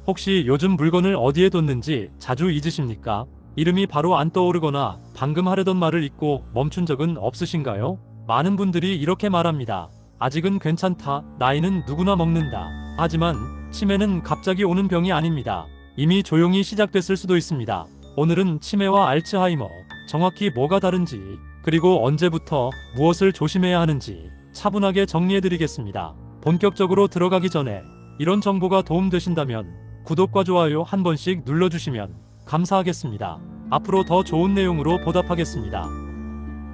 혹시 요즘 물건을 어디에 뒀는지 자주 잊으십니까? 이름이 바로 안 떠오르거나 방금 하려던 말을 잊고 멈춘 적은 없으신가요? 많은 분들이 이렇게 말합니다. 아직은 괜찮다. 나이는 누구나 먹는다. 하지만 치매는 갑자기 오는 병이 아닙니다. 이미 조용히 시작됐을 수도 있습니다. 오늘은 치매와 알츠하이머, 정확히 뭐가 다른지, 그리고 언제부터 무엇을 조심해야 하는지 차분하게 정리해드리겠습니다. 본격적으로 들어가기 전에 이런 정보가 도움되신다면 구독과 좋아요 한 번씩 눌러주시면 감사하겠습니다. 앞으로 더 좋은 내용으로 보답하겠습니다.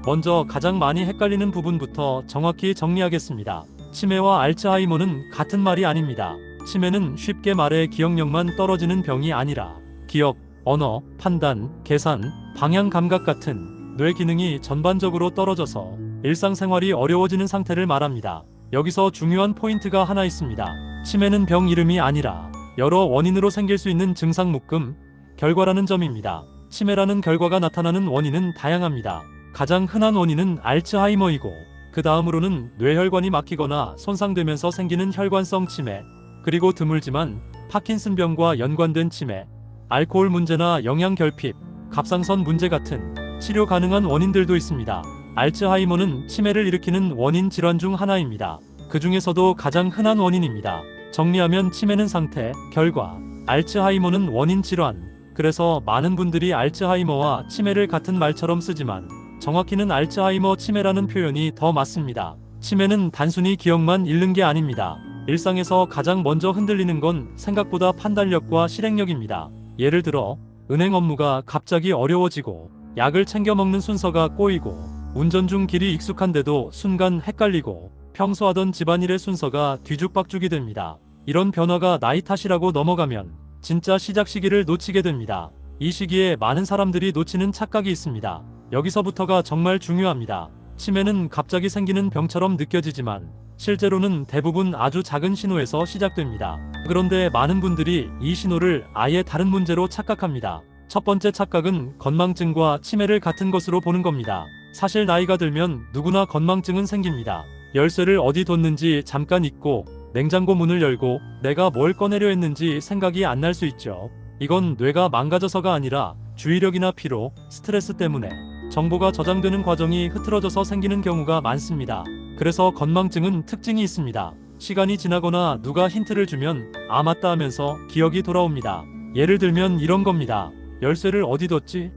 먼저 가장 많이 헷갈리는 부분부터 정확히 정리하겠습니다. 치매와 알츠하이머는 같은 말이 아닙니다. 치매는 쉽게 말해 기억력만 떨어지는 병이 아니라 기억, 언어, 판단, 계산, 방향 감각 같은 뇌 기능이 전반적으로 떨어져서 일상생활이 어려워지는 상태를 말합니다. 여기서 중요한 포인트가 하나 있습니다. 치매는 병 이름이 아니라 여러 원인으로 생길 수 있는 증상 묶음, 결과라는 점입니다. 치매라는 결과가 나타나는 원인은 다양합니다. 가장 흔한 원인은 알츠하이머이고 그 다음으로는 뇌혈관이 막히거나 손상되면서 생기는 혈관성 치매, 그리고 드물지만 파킨슨병과 연관된 치매, 알코올 문제나 영양결핍, 갑상선 문제 같은 치료 가능한 원인들도 있습니다. 알츠하이머는 치매를 일으키는 원인 질환 중 하나입니다. 그 중에서도 가장 흔한 원인입니다. 정리하면 치매는 상태, 결과, 알츠하이머는 원인 질환. 그래서 많은 분들이 알츠하이머와 치매를 같은 말처럼 쓰지만 정확히는 알츠하이머 치매라는 표현이 더 맞습니다. 치매는 단순히 기억만 잃는 게 아닙니다. 일상에서 가장 먼저 흔들리는 건 생각보다 판단력과 실행력입니다. 예를 들어 은행 업무가 갑자기 어려워지고 약을 챙겨 먹는 순서가 꼬이고 운전 중 길이 익숙한데도 순간 헷갈리고 평소 하던 집안일의 순서가 뒤죽박죽이 됩니다. 이런 변화가 나이 탓이라고 넘어가면 진짜 시작 시기를 놓치게 됩니다. 이 시기에 많은 사람들이 놓치는 착각이 있습니다. 여기서부터가 정말 중요합니다. 치매는 갑자기 생기는 병처럼 느껴지지만 실제로는 대부분 아주 작은 신호에서 시작됩니다. 그런데 많은 분들이 이 신호를 아예 다른 문제로 착각합니다. 첫 번째 착각은 건망증과 치매를 같은 것으로 보는 겁니다. 사실 나이가 들면 누구나 건망증은 생깁니다. 열쇠를 어디 뒀는지 잠깐 잊고 냉장고 문을 열고 내가 뭘 꺼내려 했는지 생각이 안 날 수 있죠. 이건 뇌가 망가져서가 아니라 주의력이나 피로, 스트레스 때문에 정보가 저장되는 과정이 흐트러져서 생기는 경우가 많습니다. 그래서 건망증은 특징이 있습니다. 시간이 지나거나 누가 힌트를 주면 아 맞다 하면서 기억이 돌아옵니다. 예를 들면 이런 겁니다. 열쇠를 어디 뒀지?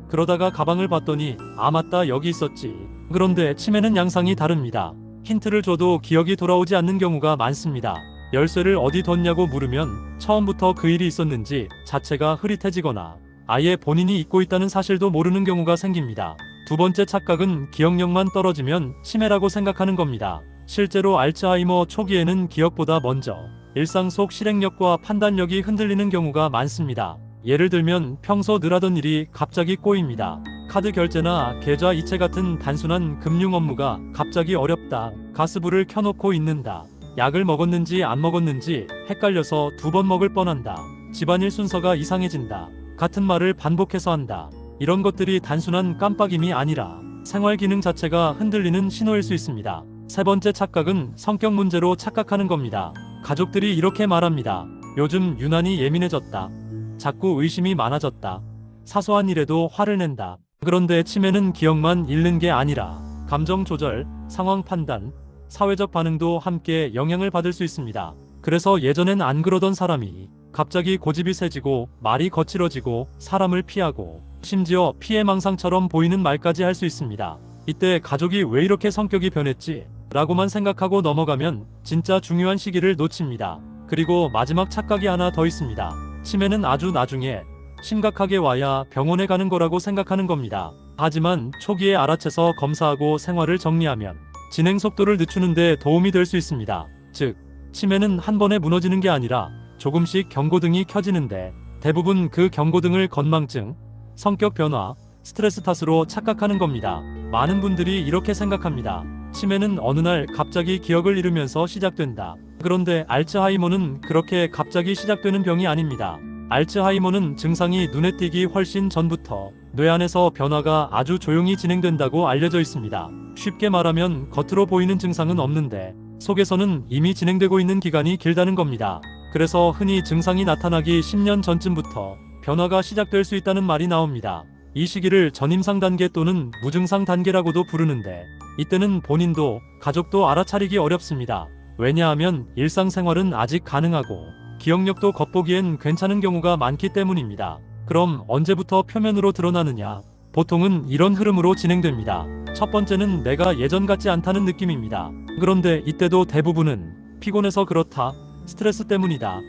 그러다가 가방을 봤더니 아 맞다 여기 있었지. 그런데 치매는 양상이 다릅니다. 힌트를 줘도 기억이 돌아오지 않는 경우가 많습니다. 열쇠를 어디 뒀냐고 물으면 처음부터 그 일이 있었는지 자체가 흐릿해지거나 아예 본인이 잊고 있다는 사실도 모르는 경우가 생깁니다. 두 번째 착각은 기억력만 떨어지면 치매라고 생각하는 겁니다. 실제로 알츠하이머 초기에는 기억보다 먼저 일상 속 실행력과 판단력이 흔들리는 경우가 많습니다. 예를 들면 평소 늘 하던 일이 갑자기 꼬입니다. 카드 결제나 계좌 이체 같은 단순한 금융 업무가 갑자기 어렵다. 가스불을 켜놓고 있는다. 약을 먹었는지 안 먹었는지 헷갈려서 2번 먹을 뻔한다. 집안일 순서가 이상해진다. 같은 말을 반복해서 한다. 이런 것들이 단순한 깜빡임이 아니라 생활 기능 자체가 흔들리는 신호일 수 있습니다. 세 번째 착각은 성격 문제로 착각하는 겁니다. 가족들이 이렇게 말합니다. 요즘 유난히 예민해졌다. 자꾸 의심이 많아졌다. 사소한 일에도 화를 낸다. 그런데 치매는 기억만 잃는 게 아니라 감정 조절, 상황 판단, 사회적 반응도 함께 영향을 받을 수 있습니다. 그래서 예전엔 안 그러던 사람이 갑자기 고집이 세지고 말이 거칠어지고 사람을 피하고 심지어 피해망상처럼 보이는 말까지 할 수 있습니다. 이때 가족이 왜 이렇게 성격이 변했지? 라고만 생각하고 넘어가면 진짜 중요한 시기를 놓칩니다. 그리고 마지막 착각이 하나 더 있습니다. 치매는 아주 나중에 심각하게 와야 병원에 가는 거라고 생각하는 겁니다. 하지만 초기에 알아채서 검사하고 생활을 정리하면 진행 속도를 늦추는 데 도움이 될 수 있습니다. 즉, 치매는 한 번에 무너지는 게 아니라 조금씩 경고등이 켜지는데 대부분 그 경고등을 건망증, 성격 변화, 스트레스 탓으로 착각하는 겁니다. 많은 분들이 이렇게 생각합니다. 치매는 어느 날 갑자기 기억을 잃으면서 시작된다. 그런데 알츠하이머는 그렇게 갑자기 시작되는 병이 아닙니다. 알츠하이머는 증상이 눈에 띄기 훨씬 전부터 뇌 안에서 변화가 아주 조용히 진행된다고 알려져 있습니다. 쉽게 말하면 겉으로 보이는 증상은 없는데 속에서는 이미 진행되고 있는 기간이 길다는 겁니다. 그래서 흔히 증상이 나타나기 10년 전쯤부터 변화가 시작될 수 있다는 말이 나옵니다. 이 시기를 전임상 단계 또는 무증상 단계라고도 부르는데 이때는 본인도 가족도 알아차리기 어렵습니다. 왜냐하면 일상생활은 아직 가능하고 기억력도 겉보기엔 괜찮은 경우가 많기 때문입니다. 그럼 언제부터 표면으로 드러나느냐? 보통은 이런 흐름으로 진행됩니다. 첫 번째는 내가 예전 같지 않다는 느낌입니다. 그런데 이때도 대부분은 피곤해서 그렇다, 스트레스 때문이다,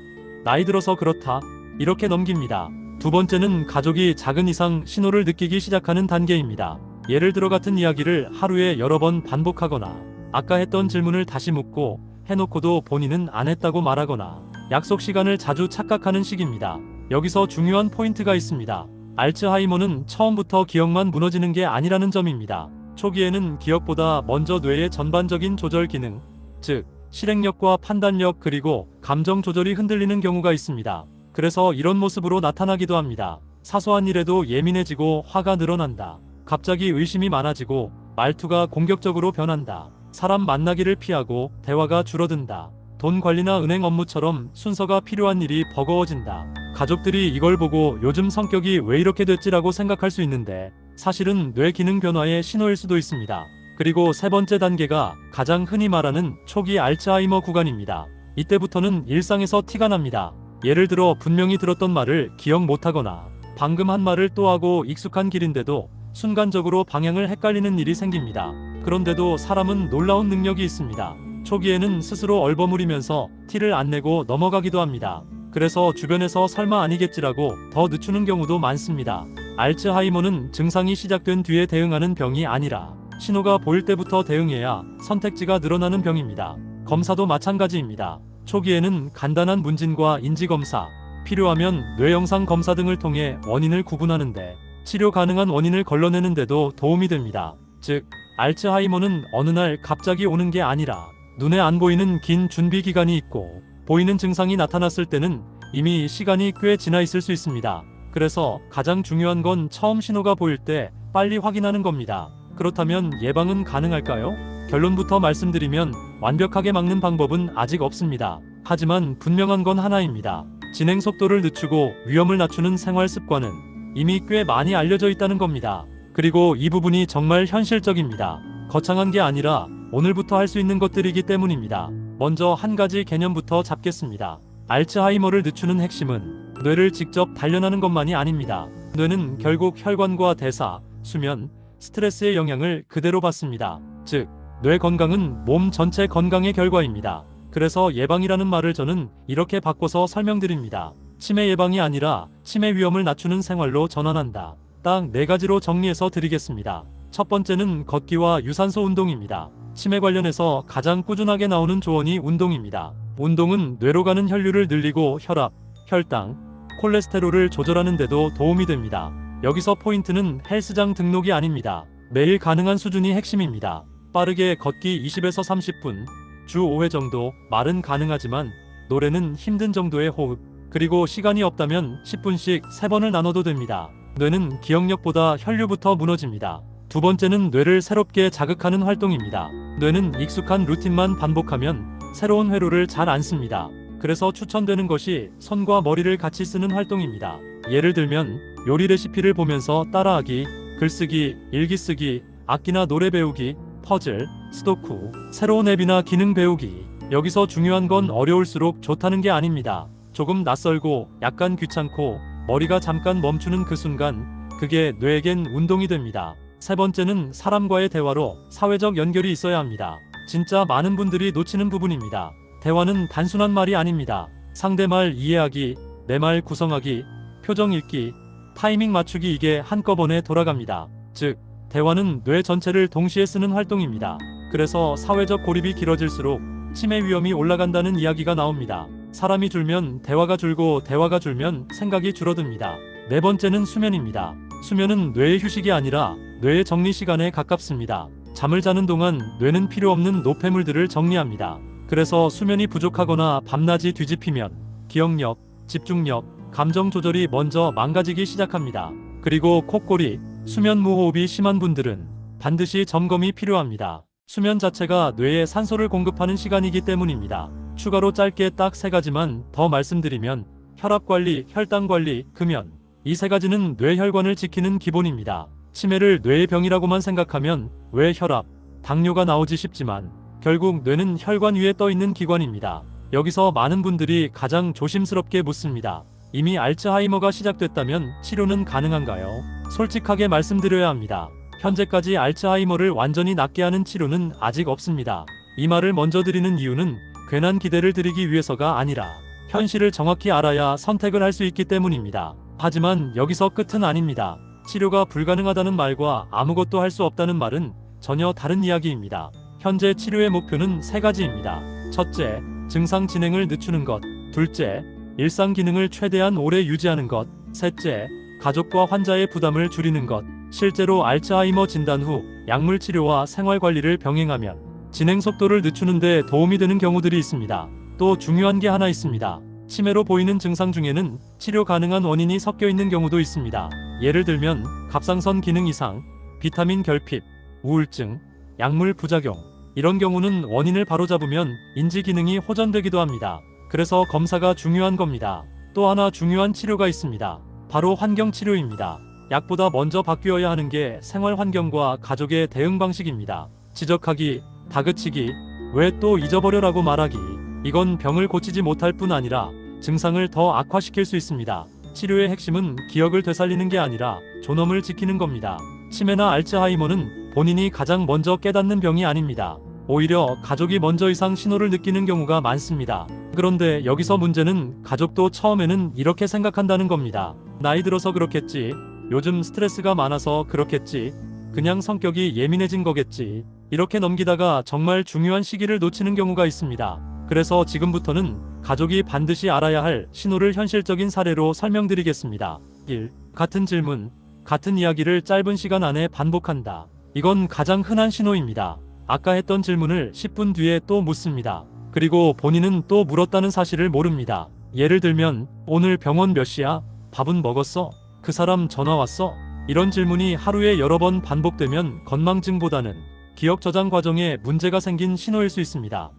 나이 들어서 그렇다, 이렇게 넘깁니다. 두 번째는 가족이 작은 이상 신호를 느끼기 시작하는 단계입니다. 예를 들어 같은 이야기를 하루에 여러 번 반복하거나 아까 했던 질문을 다시 묻고 해놓고도 본인은 안 했다고 말하거나 약속 시간을 자주 착각하는 시기입니다. 여기서 중요한 포인트가 있습니다. 알츠하이머는 처음부터 기억만 무너지는 게 아니라는 점입니다. 초기에는 기억보다 먼저 뇌의 전반적인 조절 기능, 즉 실행력과 판단력 그리고 감정 조절이 흔들리는 경우가 있습니다. 그래서 이런 모습으로 나타나기도 합니다. 사소한 일에도 예민해지고 화가 늘어난다. 갑자기 의심이 많아지고 말투가 공격적으로 변한다. 사람 만나기를 피하고 대화가 줄어든다. 돈 관리나 은행 업무처럼 순서가 필요한 일이 버거워진다. 가족들이 이걸 보고 요즘 성격이 왜 이렇게 됐지라고 생각할 수 있는데 사실은 뇌 기능 변화의 신호일 수도 있습니다. 그리고 세 번째 단계가 가장 흔히 말하는 초기 알츠하이머 구간입니다. 이때부터는 일상에서 티가 납니다. 예를 들어 분명히 들었던 말을 기억 못하거나 방금 한 말을 또 하고 익숙한 길인데도 순간적으로 방향을 헷갈리는 일이 생깁니다. 그런데도 사람은 놀라운 능력이 있습니다. 초기에는 스스로 얼버무리면서 티를 안 내고 넘어가기도 합니다. 그래서 주변에서 설마 아니겠지라고 더 늦추는 경우도 많습니다. 알츠하이머는 증상이 시작된 뒤에 대응하는 병이 아니라 신호가 보일 때부터 대응해야 선택지가 늘어나는 병입니다. 검사도 마찬가지입니다. 초기에는 간단한 문진과 인지검사, 필요하면 뇌영상 검사 등을 통해 원인을 구분하는데 치료 가능한 원인을 걸러내는데도 도움이 됩니다. 즉, 알츠하이머는 어느 날 갑자기 오는 게 아니라 눈에 안 보이는 긴 준비 기간이 있고 보이는 증상이 나타났을 때는 이미 시간이 꽤 지나 있을 수 있습니다. 그래서 가장 중요한 건 처음 신호가 보일 때 빨리 확인하는 겁니다. 그렇다면 예방은 가능할까요? 결론부터 말씀드리면 완벽하게 막는 방법은 아직 없습니다. 하지만 분명한 건 하나입니다. 진행 속도를 늦추고 위험을 낮추는 생활 습관은 이미 꽤 많이 알려져 있다는 겁니다. 그리고 이 부분이 정말 현실적입니다. 거창한 게 아니라 오늘부터 할 수 있는 것들이기 때문입니다. 먼저 한 가지 개념부터 잡겠습니다. 알츠하이머를 늦추는 핵심은 뇌를 직접 단련하는 것만이 아닙니다. 뇌는 결국 혈관과 대사, 수면, 스트레스의 영향을 그대로 받습니다. 즉, 뇌 건강은 몸 전체 건강의 결과입니다. 그래서 예방이라는 말을 저는 이렇게 바꿔서 설명드립니다. 치매 예방이 아니라 치매 위험을 낮추는 생활로 전환한다. 딱 4가지로 정리해서 드리겠습니다. 첫 번째는 걷기와 유산소 운동입니다. 치매 관련해서 가장 꾸준하게 나오는 조언이 운동입니다. 운동은 뇌로 가는 혈류를 늘리고 혈압, 혈당, 콜레스테롤을 조절하는 데도 도움이 됩니다. 여기서 포인트는 헬스장 등록이 아닙니다. 매일 가능한 수준이 핵심입니다. 빠르게 걷기 20에서 30분, 주 5회 정도, 말은 가능하지만 노래는 힘든 정도의 호흡, 그리고 시간이 없다면 10분씩 3번을 나눠도 됩니다. 뇌는 기억력보다 혈류부터 무너집니다. 두 번째는 뇌를 새롭게 자극하는 활동입니다. 뇌는 익숙한 루틴만 반복하면 새로운 회로를 잘 안 씁니다. 그래서 추천되는 것이 손과 머리를 같이 쓰는 활동입니다. 예를 들면 요리 레시피를 보면서 따라하기, 글쓰기, 일기 쓰기, 악기나 노래 배우기, 퍼즐, 스도쿠, 새로운 앱이나 기능 배우기. 여기서 중요한 건 어려울수록 좋다는 게 아닙니다. 조금 낯설고 약간 귀찮고 머리가 잠깐 멈추는 그 순간, 그게 뇌에겐 운동이 됩니다. 세 번째는 사람과의 대화로 사회적 연결이 있어야 합니다. 진짜 많은 분들이 놓치는 부분입니다. 대화는 단순한 말이 아닙니다. 상대 말 이해하기, 내 말 구성하기, 표정 읽기, 타이밍 맞추기, 이게 한꺼번에 돌아갑니다. 즉, 대화는 뇌 전체를 동시에 쓰는 활동입니다. 그래서 사회적 고립이 길어질수록 치매 위험이 올라간다는 이야기가 나옵니다. 사람이 줄면 대화가 줄고 대화가 줄면 생각이 줄어듭니다. 네 번째는 수면입니다. 수면은 뇌의 휴식이 아니라 뇌의 정리 시간에 가깝습니다. 잠을 자는 동안 뇌는 필요 없는 노폐물들을 정리합니다. 그래서 수면이 부족하거나 밤낮이 뒤집히면 기억력, 집중력, 감정 조절이 먼저 망가지기 시작합니다. 그리고 콧골이, 수면 무호흡이 심한 분들은 반드시 점검이 필요합니다. 수면 자체가 뇌에 산소를 공급하는 시간이기 때문입니다. 추가로 짧게 딱 3가지만 더 말씀드리면 혈압관리, 혈당관리, 금연. 이 3가지는 뇌혈관을 지키는 기본입니다. 치매를 뇌의 병이라고만 생각하면 왜 혈압, 당뇨가 나오지 싶지만 결국 뇌는 혈관 위에 떠 있는 기관입니다. 여기서 많은 분들이 가장 조심스럽게 묻습니다. 이미 알츠하이머가 시작됐다면 치료는 가능한가요? 솔직하게 말씀드려야 합니다. 현재까지 알츠하이머를 완전히 낫게 하는 치료는 아직 없습니다. 이 말을 먼저 드리는 이유는 괜한 기대를 드리기 위해서가 아니라 현실을 정확히 알아야 선택을 할 수 있기 때문입니다. 하지만 여기서 끝은 아닙니다. 치료가 불가능하다는 말과 아무것도 할 수 없다는 말은 전혀 다른 이야기입니다. 현재 치료의 목표는 3가지입니다. 첫째, 증상 진행을 늦추는 것. 둘째, 일상 기능을 최대한 오래 유지하는 것. 셋째, 가족과 환자의 부담을 줄이는 것. 실제로 알츠하이머 진단 후 약물 치료와 생활 관리를 병행하면 진행 속도를 늦추는 데 도움이 되는 경우들이 있습니다. 또 중요한 게 하나 있습니다. 치매로 보이는 증상 중에는 치료 가능한 원인이 섞여 있는 경우도 있습니다. 예를 들면 갑상선 기능 이상, 비타민 결핍, 우울증, 약물 부작용. 이런 경우는 원인을 바로잡으면 인지 기능이 호전되기도 합니다. 그래서 검사가 중요한 겁니다. 또 하나 중요한 치료가 있습니다. 바로 환경 치료입니다. 약보다 먼저 바뀌어야 하는 게 생활 환경과 가족의 대응 방식입니다. 지적하기, 다그치기, 왜 또 잊어버려라고 말하기. 이건 병을 고치지 못할 뿐 아니라 증상을 더 악화시킬 수 있습니다. 치료의 핵심은 기억을 되살리는 게 아니라 존엄을 지키는 겁니다. 치매나 알츠하이머는 본인이 가장 먼저 깨닫는 병이 아닙니다. 오히려 가족이 먼저 이상 신호를 느끼는 경우가 많습니다. 그런데 여기서 문제는 가족도 처음에는 이렇게 생각한다는 겁니다. 나이 들어서 그렇겠지. 요즘 스트레스가 많아서 그렇겠지. 그냥 성격이 예민해진 거겠지. 이렇게 넘기다가 정말 중요한 시기를 놓치는 경우가 있습니다. 그래서 지금부터는 가족이 반드시 알아야 할 신호를 현실적인 사례로 설명드리겠습니다. 1. 같은 질문, 같은 이야기를 짧은 시간 안에 반복한다. 이건 가장 흔한 신호입니다. 아까 했던 질문을 10분 뒤에 또 묻습니다. 그리고 본인은 또 물었다는 사실을 모릅니다. 예를 들면 오늘 병원 몇 시야? 밥은 먹었어? 그 사람 전화 왔어? 이런 질문이 하루에 여러 번 반복되면 건망증보다는 기억 저장 과정에 문제가 생긴 신호일 수 있습니다.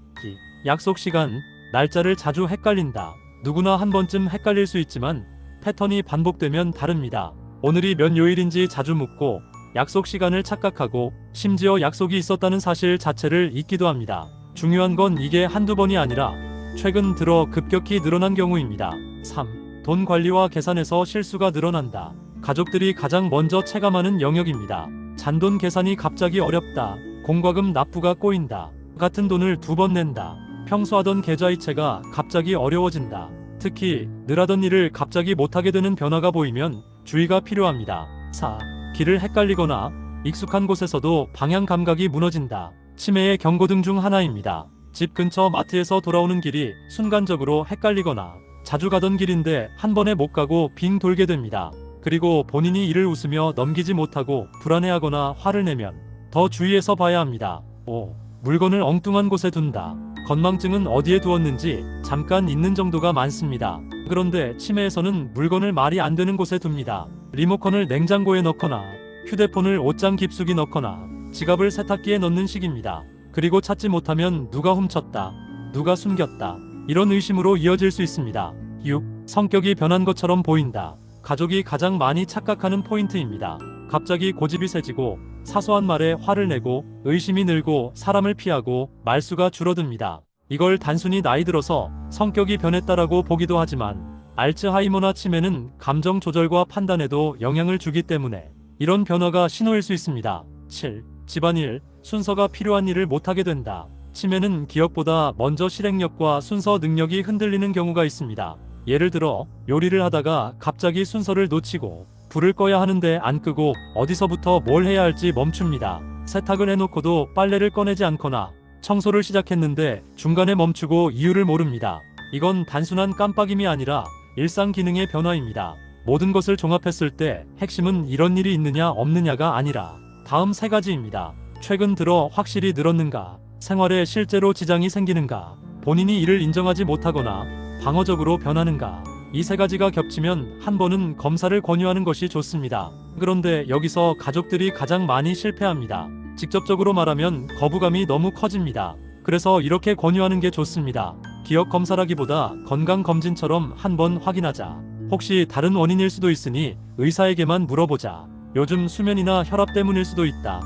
약속 시간, 날짜를 자주 헷갈린다. 누구나 한 번쯤 헷갈릴 수 있지만 패턴이 반복되면 다릅니다. 오늘이 몇 요일인지 자주 묻고 약속 시간을 착각하고 심지어 약속이 있었다는 사실 자체를 잊기도 합니다. 중요한 건 이게 한두 번이 아니라 최근 들어 급격히 늘어난 경우입니다. 3. 돈 관리와 계산에서 실수가 늘어난다. 가족들이 가장 먼저 체감하는 영역입니다. 잔돈 계산이 갑자기 어렵다. 공과금 납부가 꼬인다. 같은 돈을 2번 낸다. 평소 하던 계좌이체가 갑자기 어려워진다. 특히 늘 하던 일을 갑자기 못하게 되는 변화가 보이면 주의가 필요합니다. 4. 길을 헷갈리거나 익숙한 곳에서도 방향 감각이 무너진다. 치매의 경고등 중 하나입니다. 집 근처 마트에서 돌아오는 길이 순간적으로 헷갈리거나 자주 가던 길인데 한 번에 못 가고 빙 돌게 됩니다. 그리고 본인이 이를 웃으며 넘기지 못하고 불안해하거나 화를 내면 더 주의해서 봐야 합니다. 5. 물건을 엉뚱한 곳에 둔다. 건망증은 어디에 두었는지 잠깐 잊는 정도가 많습니다. 그런데 치매에서는 물건을 말이 안 되는 곳에 둡니다. 리모컨을 냉장고에 넣거나 휴대폰을 옷장 깊숙이 넣거나 지갑을 세탁기에 넣는 식입니다. 그리고 찾지 못하면 누가 훔쳤다, 누가 숨겼다, 이런 의심으로 이어질 수 있습니다. 6. 성격이 변한 것처럼 보인다. 가족이 가장 많이 착각하는 포인트입니다. 갑자기 고집이 세지고 사소한 말에 화를 내고 의심이 늘고 사람을 피하고 말수가 줄어듭니다. 이걸 단순히 나이 들어서 성격이 변했다라고 보기도 하지만 알츠하이머나 치매는 감정 조절과 판단에도 영향을 주기 때문에 이런 변화가 신호일 수 있습니다. 7. 집안일, 순서가 필요한 일을 못하게 된다. 치매는 기억보다 먼저 실행력과 순서 능력이 흔들리는 경우가 있습니다. 예를 들어 요리를 하다가 갑자기 순서를 놓치고 불을 꺼야 하는데 안 끄고 어디서부터 뭘 해야 할지 멈춥니다. 세탁을 해놓고도 빨래를 꺼내지 않거나 청소를 시작했는데 중간에 멈추고 이유를 모릅니다. 이건 단순한 깜빡임이 아니라 일상 기능의 변화입니다. 모든 것을 종합했을 때 핵심은 이런 일이 있느냐 없느냐가 아니라 다음 3가지입니다. 최근 들어 확실히 늘었는가? 생활에 실제로 지장이 생기는가? 본인이 이를 인정하지 못하거나 방어적으로 변하는가? 이 3가지가 겹치면 한 번은 검사를 권유하는 것이 좋습니다. 그런데 여기서 가족들이 가장 많이 실패합니다. 직접적으로 말하면 거부감이 너무 커집니다. 그래서 이렇게 권유하는 게 좋습니다. 기억 검사라기보다 건강 검진처럼 한번 확인하자. 혹시 다른 원인일 수도 있으니 의사에게만 물어보자. 요즘 수면이나 혈압 때문일 수도 있다.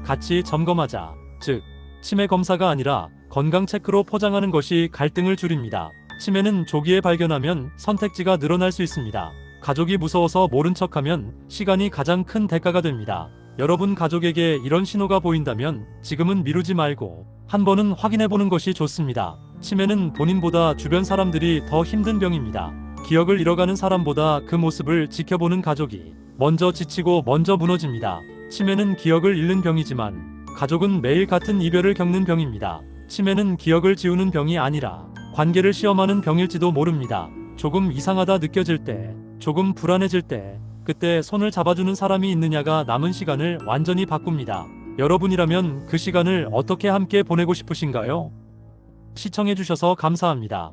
같이 점검하자. 즉, 치매 검사가 아니라 건강 체크로 포장하는 것이 갈등을 줄입니다. 치매는 조기에 발견하면 선택지가 늘어날 수 있습니다. 가족이 무서워서 모른 척하면 시간이 가장 큰 대가가 됩니다. 여러분 가족에게 이런 신호가 보인다면 지금은 미루지 말고 한 번은 확인해보는 것이 좋습니다. 치매는 본인보다 주변 사람들이 더 힘든 병입니다. 기억을 잃어가는 사람보다 그 모습을 지켜보는 가족이 먼저 지치고 먼저 무너집니다. 치매는 기억을 잃는 병이지만 가족은 매일 같은 이별을 겪는 병입니다. 치매는 기억을 지우는 병이 아니라 관계를 시험하는 병일지도 모릅니다. 조금 이상하다 느껴질 때, 조금 불안해질 때, 그때 손을 잡아주는 사람이 있느냐가 남은 시간을 완전히 바꿉니다. 여러분이라면 그 시간을 어떻게 함께 보내고 싶으신가요? 시청해주셔서 감사합니다.